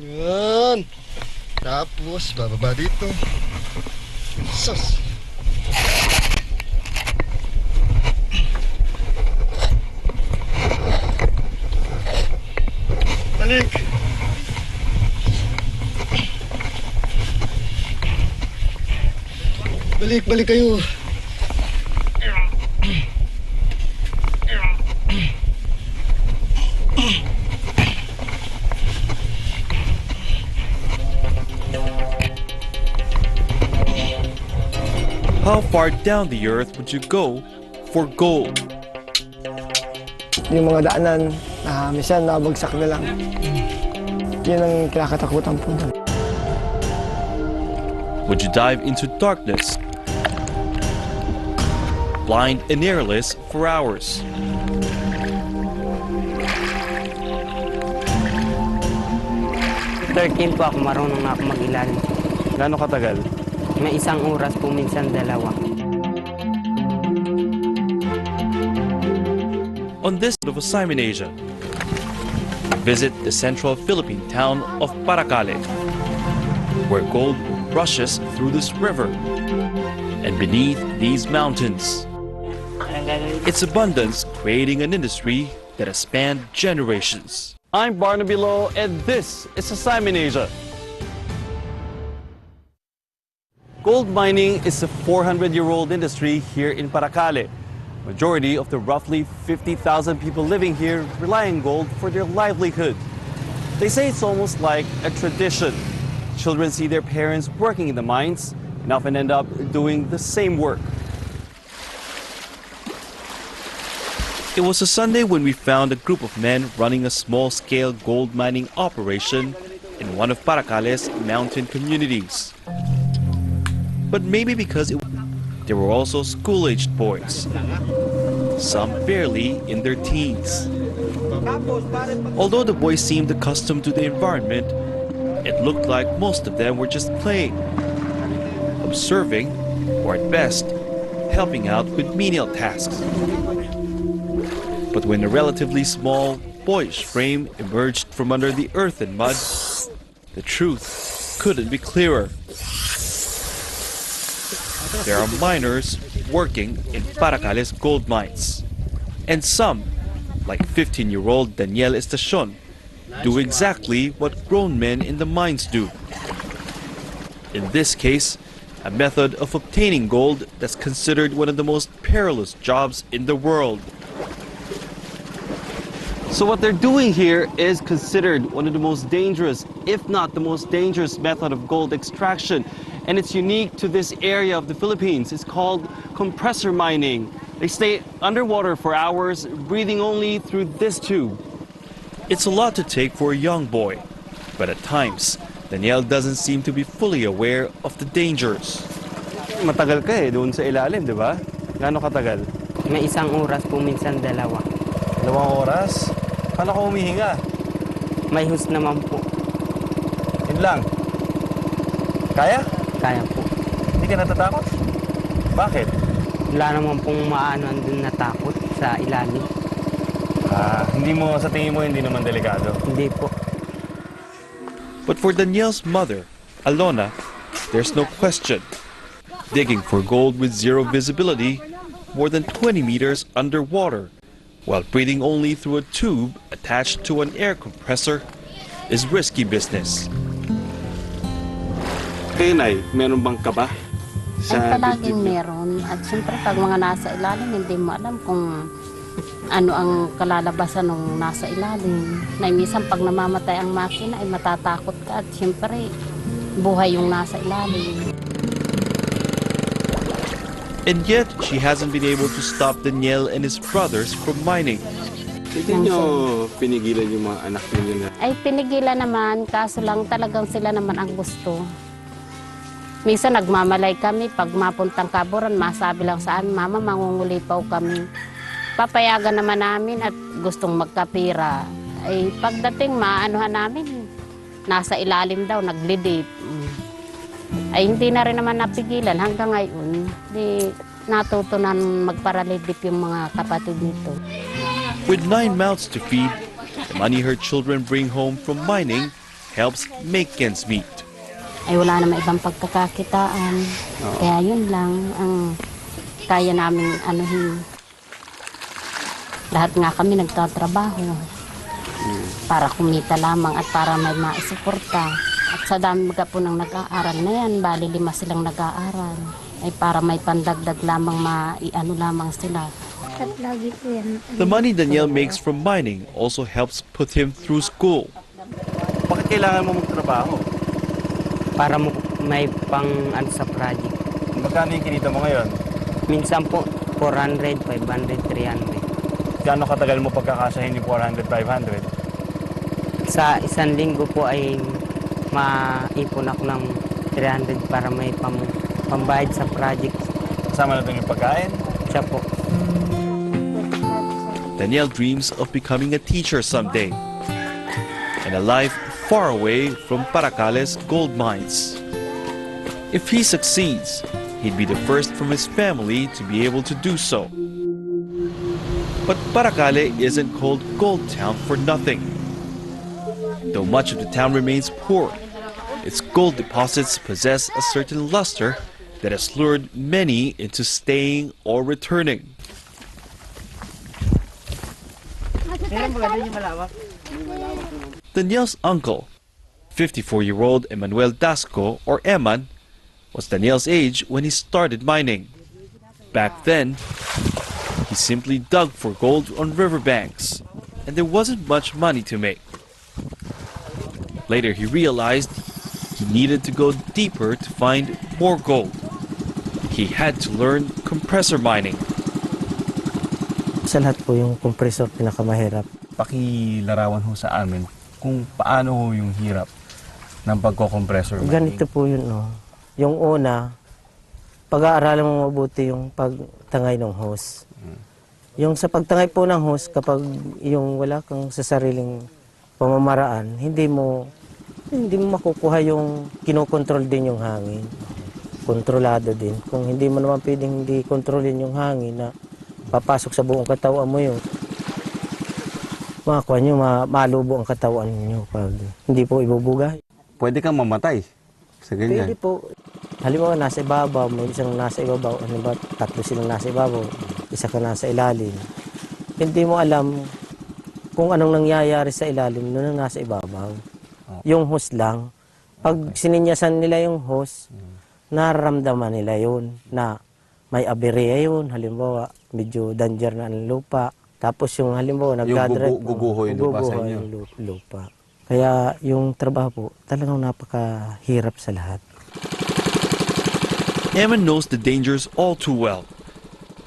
Yan. Tapos, bababa dito. Sus. Balik. Balik kayo. How far down the earth would you go for gold? Yung mga daanan, minsan nabagsak na lang. Yun ang kinakatakutan po doon. Would you dive into darkness, blind and airless for hours? Po ako, marunong na ako mag-ilalim. Gaano katagal? May 1 oras po, minsan 2. On this of assignment Asia, visit the central Philippine town of Parakal, where gold rushes through this river and beneath these mountains. Its abundance creating an industry that has spanned generations. I'm Barnaby Lowe, and this is Assignment Asia. Gold mining is a 400-year-old industry here in Parakal. Majority of the roughly 50,000 people living here rely on gold for their livelihood. They say it's almost like a tradition. Children see their parents working in the mines and often end up doing the same work. It was a Sunday when we found a group of men running a small-scale gold mining operation in one of Parakal's mountain communities. But maybe because there were also school-aged boys, some barely in their teens. Although the boys seemed accustomed to the environment, it looked like most of them were just playing, observing, or at best, helping out with menial tasks. But when a relatively small, boyish frame emerged from under the earth and mud, the truth couldn't be clearer. There are miners working in Parakal's gold mines. And some, like 15-year-old Daniel Estacion, do exactly what grown men in the mines do. In this case, a method of obtaining gold that's considered one of the most perilous jobs in the world. So what they're doing here is considered one of the most dangerous, if not the most dangerous method of gold extraction. And it's unique to this area of the Philippines. It's called compressor mining. They stay underwater for hours, breathing only through this tube. It's a lot to take for a young boy, but at times, Daniel doesn't seem to be fully aware of the dangers. Matagal ka doon sa ilalim, di ba? Gaano katagal? May 1 oras po, minsan 2. 2 oras? Paano ka humihinga? May hus naman po. Yun lang. Kaya? Kaya po. Hindi ka natatakot? Bakit? Wala naman pong maano andun natakot sa ilalim. Hindi mo, sa tingin mo, hindi naman delikado? Hindi po. But for Daniel's mother, Alona, there's no question. Digging for gold with zero visibility, more than 20 meters underwater, while breathing only through a tube attached to an air compressor, is risky business. Kayo, Nay, meron bang kaba? Ay, palaging meron. At siyempre, pag mga nasa ilalim, hindi mo alam kung ano ang kalalabasan ng nasa ilalim. Na minsan, pag namamatay ang makina, ay matatakot ka. At siyempre, buhay yung nasa ilalim. And yet, she hasn't been able to stop Daniel and his brothers from mining. Hindi nyo pinigilan yung mga anak ninyo na? Ay, pinigilan naman. Kaso lang talagang sila naman ang gusto. Minsan nagmamalay kami, pag mapuntang Kaburan, masabi lang sa amin, Mama, mangungulipaw kami. Papayagan naman namin at gustong magkapira. Ay pagdating, maanuhan namin, nasa ilalim daw, naglidip. Ay hindi na rin naman napigilan hanggang ngayon. Di natuto na magparalidip yung mga kapatid nito. With 9 mouths to feed, the money her children bring home from mining helps make ends meet. Ay wala naman ibang pagkakakitaan. Kaya yun lang ang kaya namin anuhin. Lahat nga kami nagtatrabaho para kumita lamang at para may maisuporta. At sa dami po ng nag-aaral na yan, bali 5 silang nag-aaral. Ay para may pandagdag lamang maiano lamang sila. The money Daniel makes from mining also helps put him through school. Bakit kailangan mo magtrabaho? Para may pang ano sa project. Magkano yung kinita mo ngayon? Minsan po 400, 500, 300. Gaano katagal mo pagkakasahin yung 400, 500? Sa isang linggo po ay maipon ako ng 300 para may pambayad sa project. Kasama na doon yung pagkain? Siya po. Daniel dreams of becoming a teacher someday and a life far away from Parakale's gold mines. If he succeeds, he'd be the first from his family to be able to do so. But Parakale isn't called Gold Town for nothing. Though much of the town remains poor, its gold deposits possess a certain luster that has lured many into staying or returning. Daniel's uncle, 54-year-old Emmanuel Dasco, or Eman, was Daniel's age when he started mining. Back then, he simply dug for gold on riverbanks, and there wasn't much money to make. Later, he realized he needed to go deeper to find more gold. He had to learn compressor mining. Sa lahat po yung compressor pinakamahirap. Pakilarawan ho sa amin kung paano ho yung hirap ng pagko-compressor mining. Ganito po yun, no. Yung una, pag-aaralan mo mabuti yung pagtangay ng hose. Yung sa pagtangay po ng hose, kapag yung wala kang sa sariling pamamaraan, hindi mo makukuha yung kinokontrol din yung hangin. Kontrolado din. Kung hindi mo naman pwedeng hindi kontrolin yung hangin na papasok sa buong katawan mo yun, makakuha nyo, malubo ang katawan nyo pag hindi po ibubuga. Pwede kang mamatay sa ganyan. Pwede po. Halimbawa, nasa ibabaw, may isang nasa ibabaw, ano ba, 3 silang nasa ibabaw, isa ka nasa ilalim. Hindi mo alam kung anong nangyayari sa ilalim nung nasa ibabaw. Yung hose lang. Pag sininyasan nila yung hose, nararamdaman nila yun na may aberya yun. Halimbawa, medyo danger na ang lupa. Tapos yung halimbawa, nagdadrive. Yung guguho yung lupa sa inyo. Yung lupa. Kaya yung trabaho po, talagang napakahirap sa lahat. Eman knows the dangers all too well.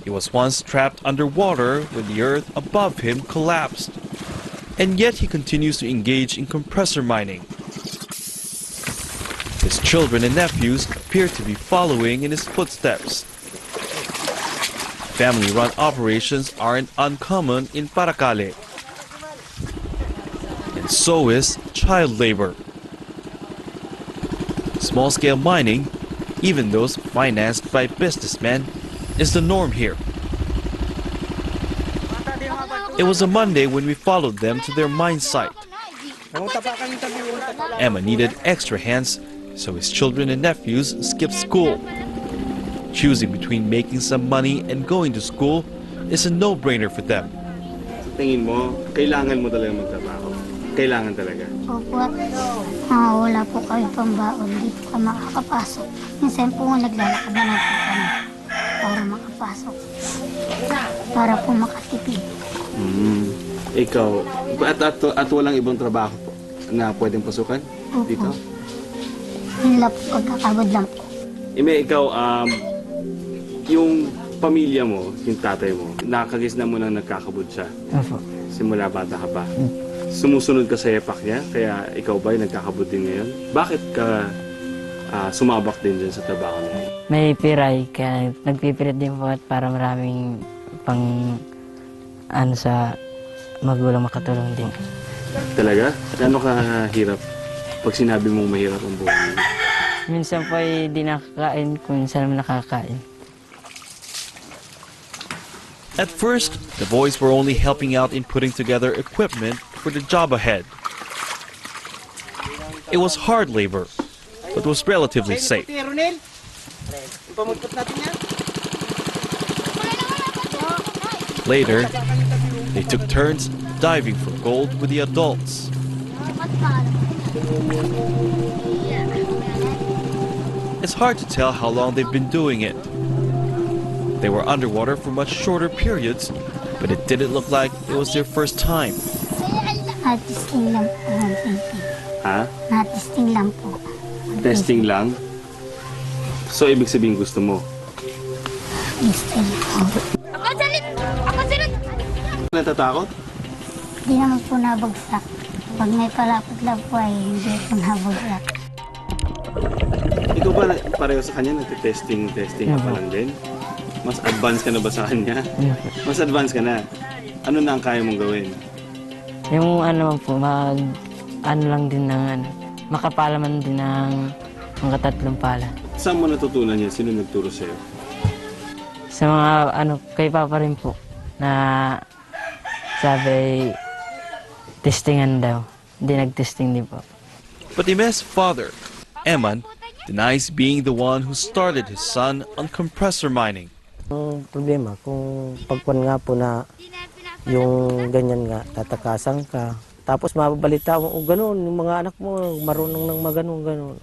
He was once trapped underwater when the earth above him collapsed. And yet he continues to engage in compressor mining. His children and nephews appear to be following in his footsteps. Family-run operations aren't uncommon in Parakal. And so is child labor. Small-scale mining, even those financed by businessmen, is the norm here. It was a Monday when we followed them to their mine site. Emma needed extra hands, so his children and nephews skipped school. Choosing between making some money and going to school is a no-brainer for them. Tingin mo, kailangan mo talaga magtrabaho. Kailangan talaga. Opo, wala po kami pambaon, hindi po kami makakapasok. Minsan po naglalakad na lang po kami para makapasok. Para po makatipid. Ikaw, at walang ibang trabaho po na pwedeng pasukan dito? Yun lang po, pagkakabod lang po. Ime, ikaw, yung pamilya mo, yung tatay mo, nakakagis na mo nang nagkakabod siya. Opo. Simula bata ka pa. Sumusunod ka sa yapak niya, kaya ikaw ba yung nagkakabod din ngayon? Bakit ka sumabak din dyan sa trabaho niya? May piray, kaya nagpipilit din po at para maraming pang sa magulang makatulong din. Talaga? Gaano kahirap pag sinabi mong mahirap ang buhay mo? Minsan po ay di nakakain, kung minsan naman nakakain. At first, the boys were only helping out in putting together equipment for the job ahead. It was hard labor, but was relatively safe. Later, they took turns diving for gold with the adults. It's hard to tell how long they've been doing it. They were underwater for much shorter periods, but it didn't look like it was their first time. Natisting lang po. Ha? Natisting lang po. Testing lang? So, ibig sabihin gusto mo? Gusto niyo po. Natatakot? Hindi naman po nabagsak. Pag may palapit lang po ay hindi po nabagsak. Ikaw ba pareho sa kanya nagte-testing ka pa lang din? Mas advanced ka na ba sa kanya? Mas advanced ka na. Ano na ang kaya mong gawin? Yung ano po, ano lang din ng makapalaman din ng mga tatlong pala. Saan mo natutunan yan? Sino nagturo sa'yo? Sa mga kay Papa rin po, na sabi, testingan daw. Hindi nag-testing din po. But Ime's father, Eman, denies being the one who started his son on compressor mining. Ang problema, kung pagkuhan nga po na yung ganyan nga, tatakasan ka, tapos mababalita mo, gano'n, yung mga anak mo, marunong nang maganon.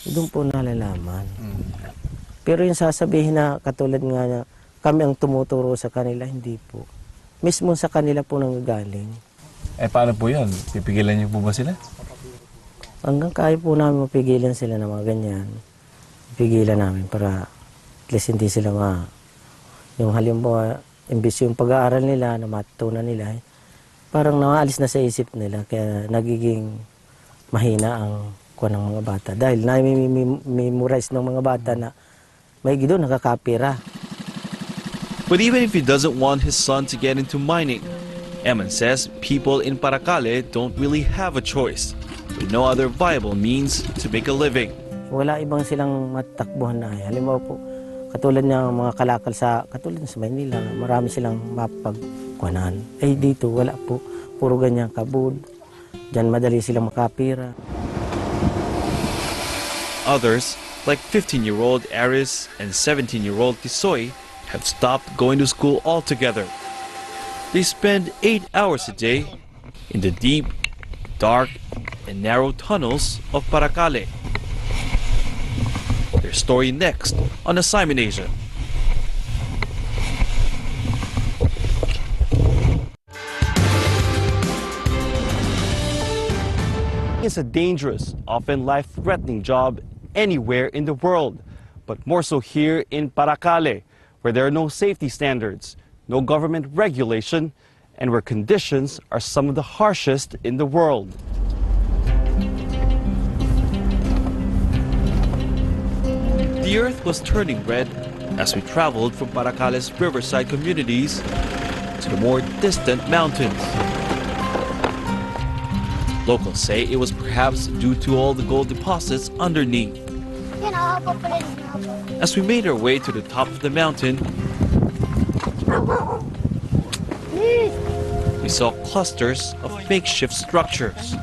Doon po nalalaman. Pero yung sasabihin na katulad nga na kami ang tumuturo sa kanila, hindi po. Mismo sa kanila po nanggagaling. Paano po yun? Pipigilan niyo po ba sila? Hanggang kaya po namin mapigilan sila na mga ganyan. Pigilan namin para at least hindi sila yung halimbawa, imbis yung pag-aaral nila, na matutunan nila, parang namaalis na sa isip nila, kaya nagiging mahina ang kuha ng mga bata. Dahil na-memorize ng mga bata na may gido nakakapira. But even if he doesn't want his son to get into mining, Eman says people in Parakal don't really have a choice, with no other viable means to make a living. Wala ibang silang matakbuhan na. Halimbawa po, katulad ng mga kalakal katulad sa Maynila, marami silang mapagkuhanan. Dito wala po, puro ganyan kabud. Diyan madali silang makapira. Others, like 15-year-old Aris and 17-year-old Tisoy, have stopped going to school altogether. They spend 8 hours a day in the deep, dark, and narrow tunnels of Parakal. Their story next on Assignment Asia. It's a dangerous, often life-threatening job anywhere in the world, but more so here in Parakal, where there are no safety standards, no government regulation, and where conditions are some of the harshest in the world. The earth was turning red as we traveled from Parakal's riverside communities to the more distant mountains. Locals say it was perhaps due to all the gold deposits underneath. As we made our way to the top of the mountain, we saw clusters of makeshift structures.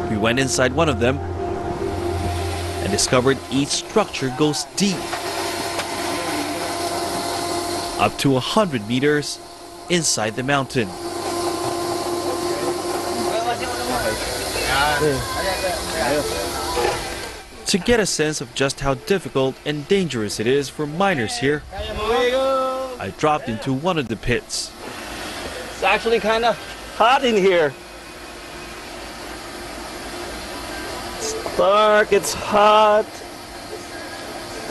We went inside one of them and discovered each structure goes deep, up to 100 meters inside the mountain. To get a sense of just how difficult and dangerous it is for miners here, I dropped into one of the pits. It's actually kind of hot in here. It's dark, it's hot.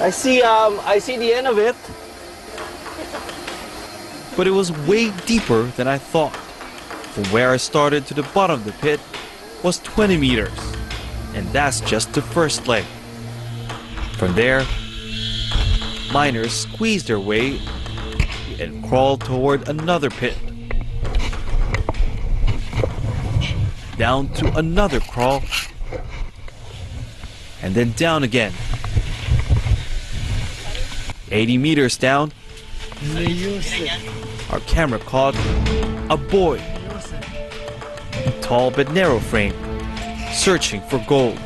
I see the end of it. But it was way deeper than I thought. From where I started to the bottom of the pit was 20 meters. And that's just the first leg. From there, miners squeezed their way and crawled toward another pit. Down to another crawl, and then down again. 80 meters down, our camera caught a boy, tall but narrow frame, searching for gold.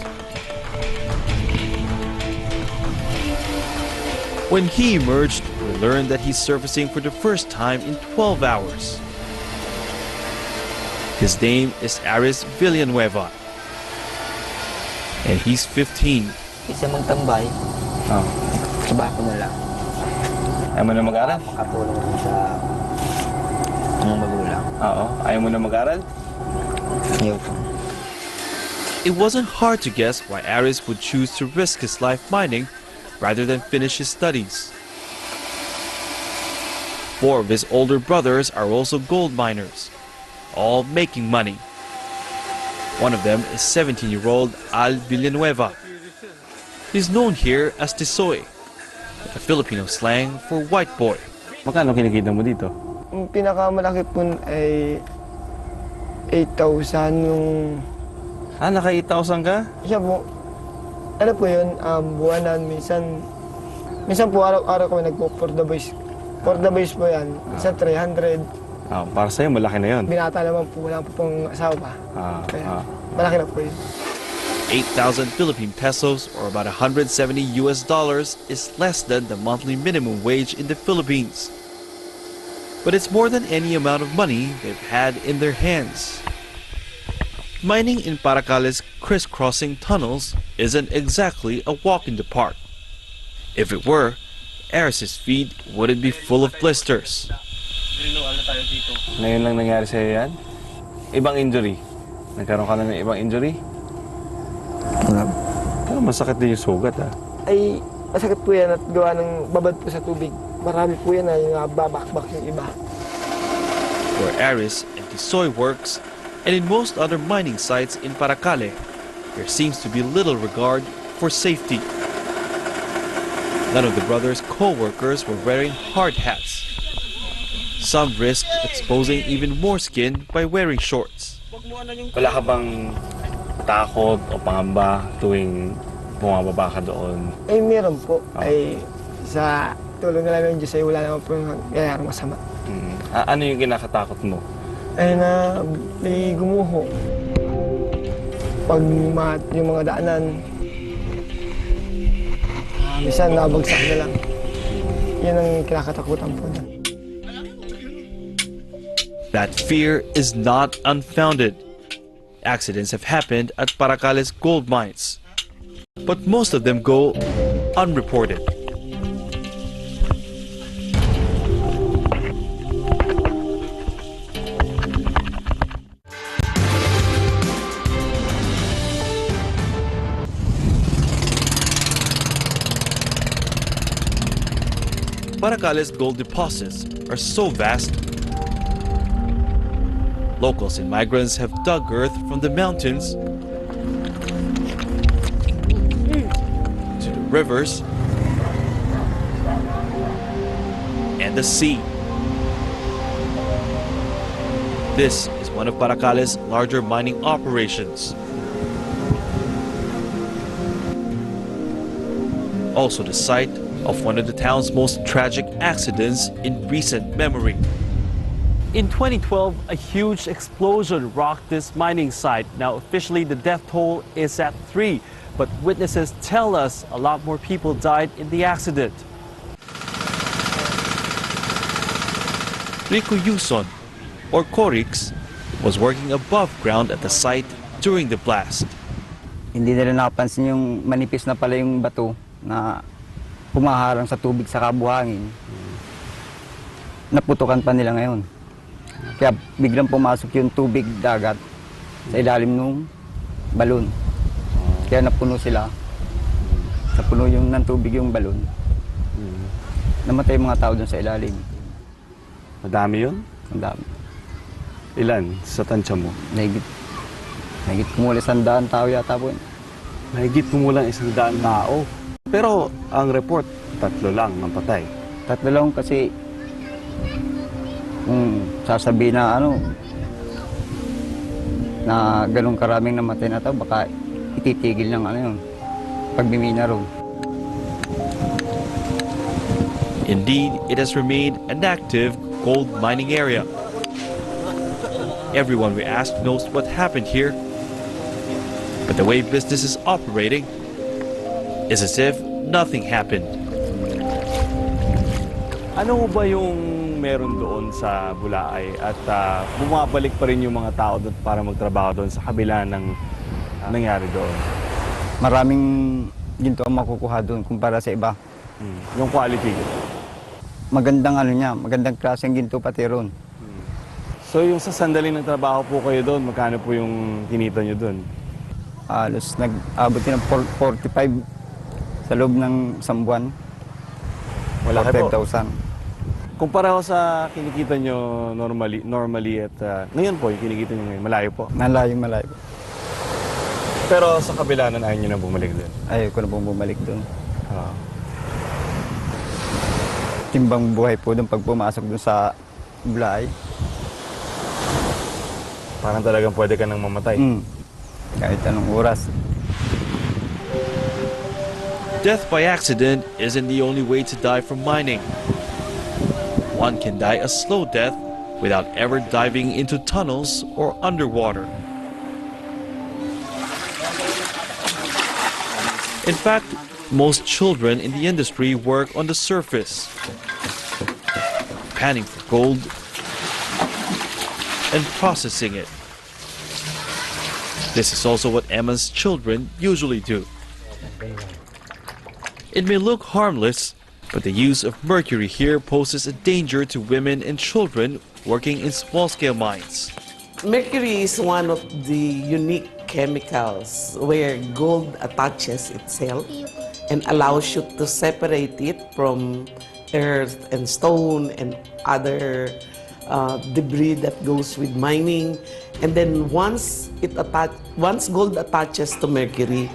When he emerged, we learned that he's surfacing for the first time in 12 hours. His name is Aris Villanueva, and he's 15. Isa magtambay, trabaho na lang. Ayaw mo na mag-aral? Makatulong rin sa mga magulang. Oo. Ayaw mo na mag-aral? Ayaw po. It wasn't hard to guess why Aris would choose to risk his life mining rather than finish his studies. 4 of his older brothers are also gold miners, all making money. One of them is 17-year-old Al Villanueva. He's known here as Tisoy, a Filipino slang for white boy. Magkano kinikita mo dito? Yung pinakamalaki po ay 8,000 yung... Naka 8,000 ka? Siya po, ano po yun, buwanan, minsan po araw-araw kami nagpo for the boys. For the boys po yan, minsan 300. Para sa'yo, malaki na yun. Binata naman po, wala po pong asawa. Kaya malaki na po yun. 8,000 Philippine pesos, or about $170 is less than the monthly minimum wage in the Philippines. But it's more than any amount of money they've had in their hands. Mining in Parakale's crisscrossing tunnels isn't exactly a walk in the park. If it were, Aris's feet wouldn't be full of blisters. Ngayon lang nangyari sa'yo yan? Ibang injury? Nagkaroon ka na ng ibang injury? Wala. Pero masakit din yung sugat, Ay, masakit po yan at gawa ng babad po sa tubig. Marami po yan ay babakbak yung iba. Where Aris and Tisoy works, and in most other mining sites in Parakale, there seems to be little regard for safety. None of the brothers' co-workers were wearing hard hats. Some risked exposing even more skin by wearing shorts. Wala ka bang takot o pangamba tuwing bumababa ka doon? Ay, meron po. Ay, sa tulong na lang ng Diyos ay wala naman po nangyayari masama. Ano yung kinakatakot mo? Ay na may gumuho. Pag yung mga daanan, minsan nabagsak na lang. Yan ang kinakatakutan po na. That fear is not unfounded. Accidents have happened at Parakale's gold mines, but most of them go unreported. Parakale's gold deposits are so vast, locals and migrants have dug earth from the mountains to the rivers and the sea. This is one of Parakale's larger mining operations. Also the site of one of the town's most tragic accidents in recent memory. In 2012, a huge explosion rocked this mining site. Now, officially, the death toll is at 3, but witnesses tell us a lot more people died in the accident. Rico Yuson, or Korix, was working above ground at the site during the blast. Hindi nila nakapansin yung manipis na pala yung bato na pumaharang sa tubig sa kabuhangin. Naputukan pa nila ngayon. Kaya biglang pumasok yung tubig dagat sa ilalim ng balon. Kaya napuno sila. Napuno yung ng tubig yung balon. Namatay yung mga tao dun sa ilalim. Madami yun? Madami. Ilan sa tansya mo? Mahigit kumula 100 tao yata po. Mahigit kumulang 100 tao. Pero ang report, 3 lang ang patay. 3 lang kasi kung sasabihin na na ganun karaming namatay na tao, baka ititigil ng yun, pagbimina ron. Indeed, it has remained an active gold mining area. Everyone we asked knows what happened here, But the way business is operating is as if nothing happened. Ano ba yung meron doon sa Bulaay at bumabalik pa rin yung mga tao doon para magtrabaho doon sa kabila ng nangyari doon? Maraming ginto ang makukuha doon kumpara sa iba. Yung quality. Magandang ano niya, magandang klaseng ginto pati ron. So yung sa sandaling ng trabaho po kayo doon, magkano po yung kinita nyo doon? Halos nag-abot ng 45 sa loob ng isang buwan. Wala po. 5,000. Kumpara ko sa kinikita nyo normally at ngayon po, yung kinikita nyo ngayon, malayo po. Malayo. Pero sa kabila nun, ayaw nyo na bumalik doon? Ayaw ko na pong bumalik doon. Timbang buhay po doon pag pumasok doon sa Bulaay. Parang talagang pwede ka nang mamatay. Kahit anong oras. Death by accident isn't the only way to die from mining. One can die a slow death without ever diving into tunnels or underwater. In fact, most children in the industry work on the surface, panning for gold and processing it. This is also what Emma's children usually do. It may look harmless, but the use of mercury here poses a danger to women and children working in small-scale mines. Mercury is one of the unique chemicals where gold attaches itself and allows you to separate it from earth and stone and other debris that goes with mining. And then once gold attaches to mercury,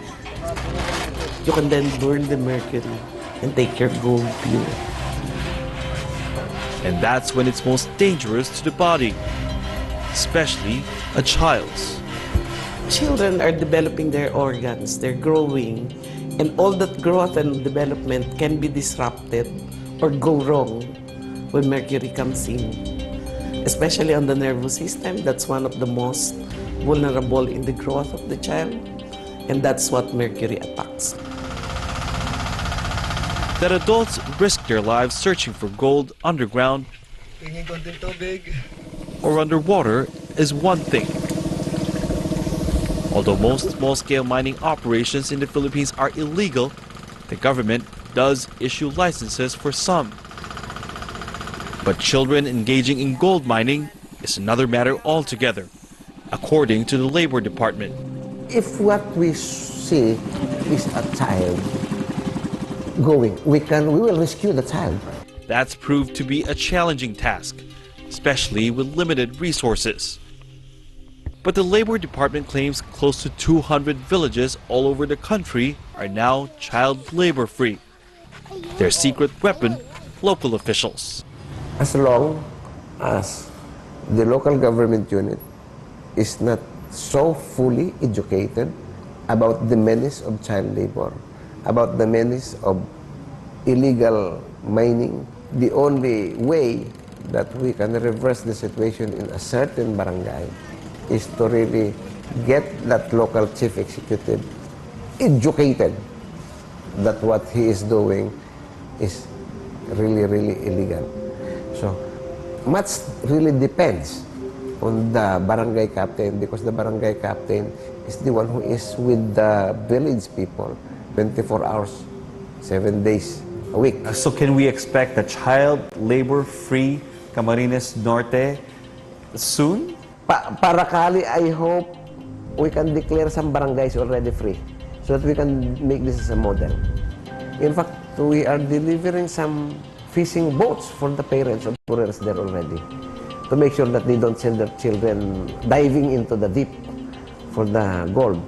you can then burn the mercury and take your gold pure. And that's when it's most dangerous to the body, especially a child's. Children are developing their organs, they're growing, and all that growth and development can be disrupted or go wrong when mercury comes in. Especially on the nervous system, that's one of the most vulnerable in the growth of the child, and that's what mercury attacks. That adults risk their lives searching for gold underground or underwater is one thing. Although most small-scale mining operations in the Philippines are illegal, the government does issue licenses for some. But children engaging in gold mining is another matter altogether, according to the Labor Department. If what we see is a child going, we will rescue the child. That's proved to be a challenging task, especially with limited resources. But the Labor Department claims close to 200 villages all over the country are now child labor free. Their secret weapon, local officials. As long as the local government unit is not so fully educated about the menace of child labor, about the menace of illegal mining, the only way that we can reverse the situation in a certain barangay is to really get that local chief executive educated that what he is doing is really, really illegal. So much really depends on the barangay captain, because the barangay captain is the one who is with the village people 24 hours, 7 days a week. So can we expect a child labor-free Camarines Norte soon? Parakali, I hope we can declare some barangays already free so that we can make this as a model. In fact, we are delivering some fishing boats for the parents of poorers there already to make sure that they don't send their children diving into the deep for the gold.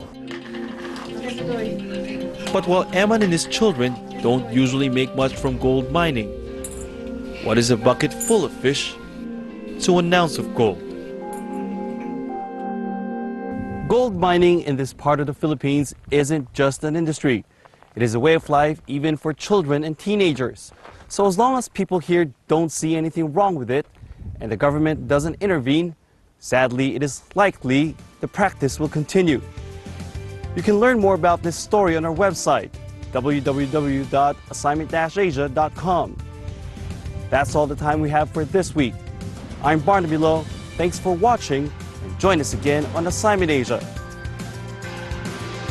But while Eman and his children don't usually make much from gold mining, what is a bucket full of fish to an ounce of gold? Gold mining in this part of the Philippines isn't just an industry. It is a way of life even for children and teenagers. So as long as people here don't see anything wrong with it and the government doesn't intervene, sadly, it is likely the practice will continue. You can learn more about this story on our website, www.assignment-asia.com. That's all the time we have for this week. I'm Barnaby Lowe. Thanks for watching, and join us again on Assignment Asia.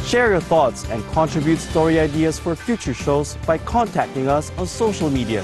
Share your thoughts and contribute story ideas for future shows by contacting us on social media.